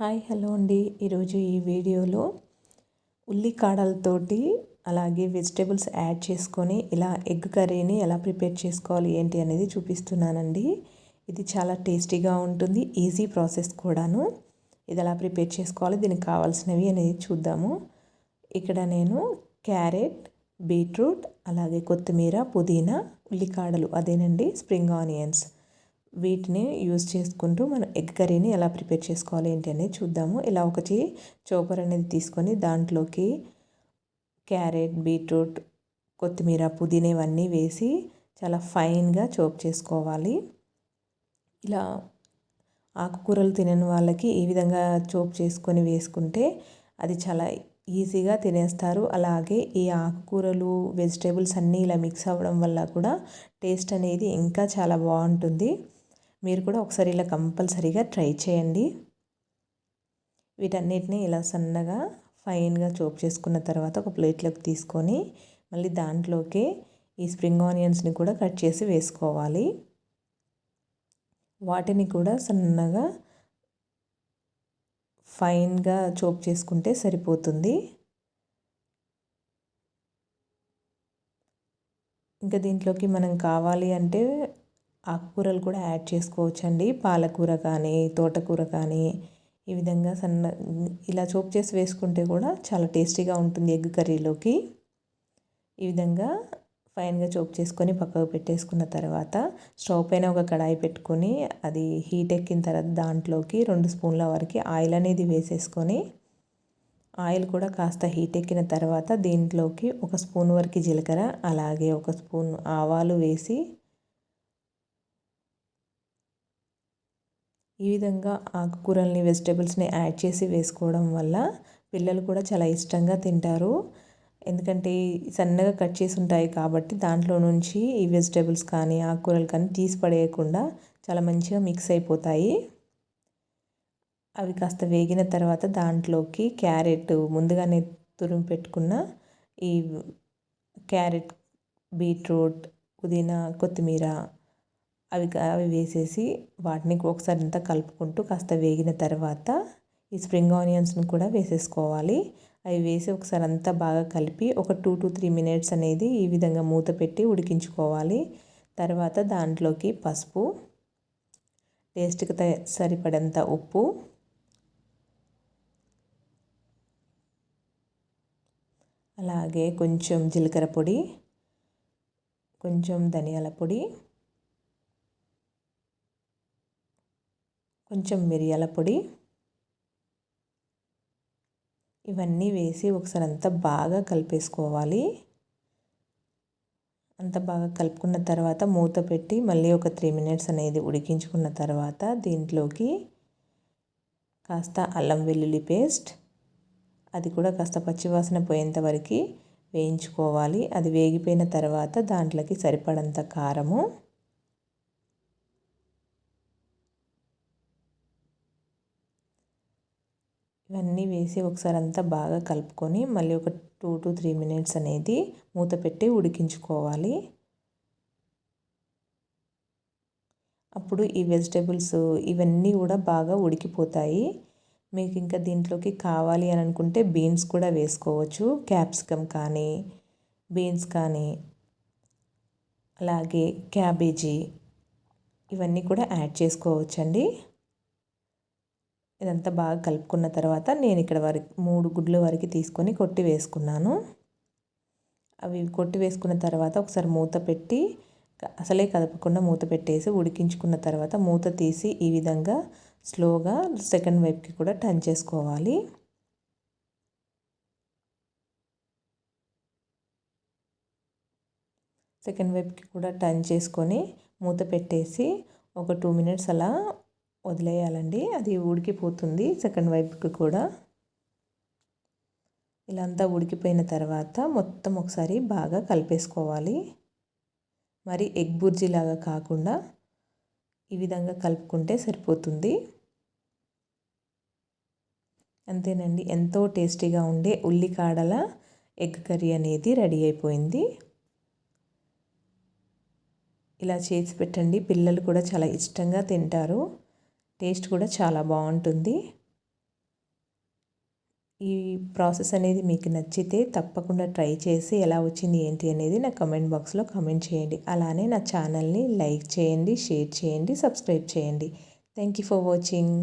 Hi hello అండి. ఈరోజు ఈ వీడియోలో ఉల్లికాడలతోటి అలాగే వెజిటేబుల్స్ యాడ్ చేసుకొని ఇలా ఎగ్ కర్రీని ఎలా ప్రిపేర్ చేసుకోవాలి ఏంటి అనేది చూపిస్తున్నానండి. ఇది చాలా టేస్టీగా ఉంటుంది, ఈజీ ప్రాసెస్ కూడాను. ఇది ఎలా ప్రిపేర్ చేసుకోవాలి, దీనికి కావాల్సినవి అనేది చూద్దాము. ఇక్కడ నేను క్యారెట్, బీట్రూట్, అలాగే కొత్తిమీర, పుదీనా, ఉల్లికాడలు అదేనండి స్ప్రింగ్ ఆనియన్స్ వీటిని యూజ్ చేసుకుంటూ మనం ఎగ్ కర్రీని ఎలా ప్రిపేర్ చేసుకోవాలి ఏంటి అనేది చూద్దాము. ఇలా ఒకటి చోపర్ అనేది తీసుకొని దాంట్లోకి క్యారెట్, బీట్రూట్, కొత్తిమీర, పుదీనా ఇవన్నీ వేసి చాలా ఫైన్గా చాప్ చేసుకోవాలి. ఇలా ఆకుకూరలు తినని వాళ్ళకి ఈ విధంగా చాప్ చేసుకొని వేసుకుంటే అది చాలా ఈజీగా తినేస్తారు. అలాగే ఈ ఆకుకూరలు వెజిటేబుల్స్ అన్నీ ఇలా మిక్స్ అవ్వడం వల్ల కూడా టేస్ట్ అనేది ఇంకా చాలా బాగుంటుంది. మీరు కూడా ఒకసారి ఇలా కంపల్సరీగా ట్రై చేయండి. వీటన్నిటిని ఇలా సన్నగా ఫైన్గా చాప్ చేసుకున్న తర్వాత ఒక ప్లేట్లోకి తీసుకొని మళ్ళీ దాంట్లోకి ఈ స్ప్రింగ్ ఆనియన్స్ని కూడా కట్ చేసి వేసుకోవాలి. వాటిని కూడా సన్నగా ఫైన్గా చాప్ చేసుకుంటే సరిపోతుంది. ఇంకా దీంట్లోకి మనం కావాలి అంటే ఆకుకూరలు కూడా యాడ్ చేసుకోవచ్చండి. పాలకూర కానీ, తోటకూర కానీ ఈ విధంగా ఇలా చాప్ చేసి వేసుకుంటే కూడా చాలా టేస్టీగా ఉంటుంది ఎగ్ కర్రీలోకి. ఈ విధంగా ఫైన్గా చాప్ చేసుకొని పక్కకు పెట్టేసుకున్న తర్వాత స్టవ్ పైన ఒక కడాయి పెట్టుకొని అది హీట్ ఎక్కిన తర్వాత దాంట్లోకి 2 స్పూన్ల వరకు ఆయిల్ అనేది వేసేసుకొని ఆయిల్ కూడా కాస్త హీట్ ఎక్కిన తర్వాత దీంట్లోకి 1 స్పూన్ వరకు జీలకర్ర అలాగే 1 స్పూన్ ఆవాలు వేసి ఈ విధంగా ఆకుకూరల్ని వెజిటేబుల్స్ని యాడ్ చేసి వేసుకోవడం వల్ల పిల్లలు కూడా చాలా ఇష్టంగా తింటారు. ఎందుకంటే సన్నగా కట్ చేసి ఉంటాయి కాబట్టి దాంట్లో నుంచి ఈ వెజిటేబుల్స్ కానీ ఆకుకూరలు కానీ తీసి పడేయకుండా చాలా మంచిగా మిక్స్ అయిపోతాయి. అవి కాస్త వేగిన తర్వాత దాంట్లోకి క్యారెట్ ముందుగానే తురిమి పెట్టుకున్న ఈ క్యారెట్, బీట్రూట్, పుదీనా, కొత్తిమీర అవి వేసేసి వాటిని ఒకసారి అంతా కలుపుకుంటూ కాస్త వేగిన తర్వాత ఈ స్ప్రింగ్ ఆనియన్స్ని కూడా వేసేసుకోవాలి. అవి వేసి ఒకసారి అంతా బాగా కలిపి ఒక 2 to 3 మినిట్స్ అనేది ఈ విధంగా మూత పెట్టి ఉడికించుకోవాలి. తర్వాత దాంట్లోకి పసుపు, టేస్ట్కి సరిపడంత ఉప్పు, అలాగే కొంచెం జీలకర్ర పొడి, కొంచెం ధనియాల పొడి, కొంచెం మిరియాల పొడి ఇవన్నీ వేసి ఒకసారి అంతా బాగా కలిపేసుకోవాలి. అంత బాగా కలుపుకున్న తర్వాత మూత పెట్టి మళ్ళీ ఒక 3 మినిట్స్ అనేది ఉడికించుకున్న తర్వాత దీంట్లోకి కాస్త అల్లం వెల్లుల్లి పేస్ట్ అది కూడా కాస్త పచ్చివాసన పోయేంత వరకు వేయించుకోవాలి. అది వేగిపోయిన తర్వాత దాంట్లోకి సరిపడంత కారము, ఇవన్నీ వేసి ఒకసారి అంతా బాగా కలుపుకొని మళ్ళీ ఒక 2 to 3 మినిట్స్ అనేది మూత పెట్టి ఉడికించుకోవాలి. అప్పుడు ఈ వెజిటేబుల్స్ ఇవన్నీ కూడా బాగా ఉడికిపోతాయి. మీకు ఇంకా దీంట్లోకి కావాలి అని అనుకుంటే బీన్స్ కూడా వేసుకోవచ్చు. క్యాప్సికమ్ కానీ, బీన్స్ కానీ, అలాగే క్యాబేజీ ఇవన్నీ కూడా యాడ్ చేసుకోవచ్చండి. ఇదంతా బాగా కలుపుకున్న తర్వాత నేను ఇక్కడ 3 గుడ్ల వరకు తీసుకొని కొట్టి వేసుకున్నాను. అవి కొట్టి వేసుకున్న తర్వాత ఒకసారి మూత పెట్టి అసలే కదపకుండా మూత పెట్టేసి ఉడికించుకున్న తర్వాత మూత తీసి ఈ విధంగా స్లోగా సెకండ్ వైపుకి కూడా టర్న్ చేసుకోవాలి. సెకండ్ వైపుకి కూడా టర్న్ చేసుకొని మూత పెట్టేసి ఒక 2 మినిట్స్ అలా వదిలేయాలండి. అది ఉడికిపోతుంది సెకండ్ వైపుకి కూడా. ఇలా అంతా ఉడికిపోయిన తర్వాత మొత్తం ఒకసారి బాగా కలిపేసుకోవాలి. మరి ఎగ్ బుర్జీ లాగా కాకుండా ఈ విధంగా కలుపుకుంటే సరిపోతుంది. అంతేనండి, ఎంతో టేస్టీగా ఉండే ఉల్లికాడల ఎగ్ కర్రీ అనేది రెడీ అయిపోయింది. ఇలా చేసి పెట్టండి, పిల్లలు కూడా చాలా ఇష్టంగా తింటారు. టేస్ట్ కూడా చాలా బాగుంటుంది. ఈ ప్రాసెస్ అనేది మీకు నచ్చితే తప్పకుండా ట్రై చేసి ఎలా వచ్చింది ఏంటి అనేది నా కమెంట్ బాక్స్లో కమెంట్ చేయండి. అలానే నా ఛానల్ని లైక్ చేయండి, షేర్ చేయండి, సబ్స్క్రైబ్ చేయండి. Thank you for watching.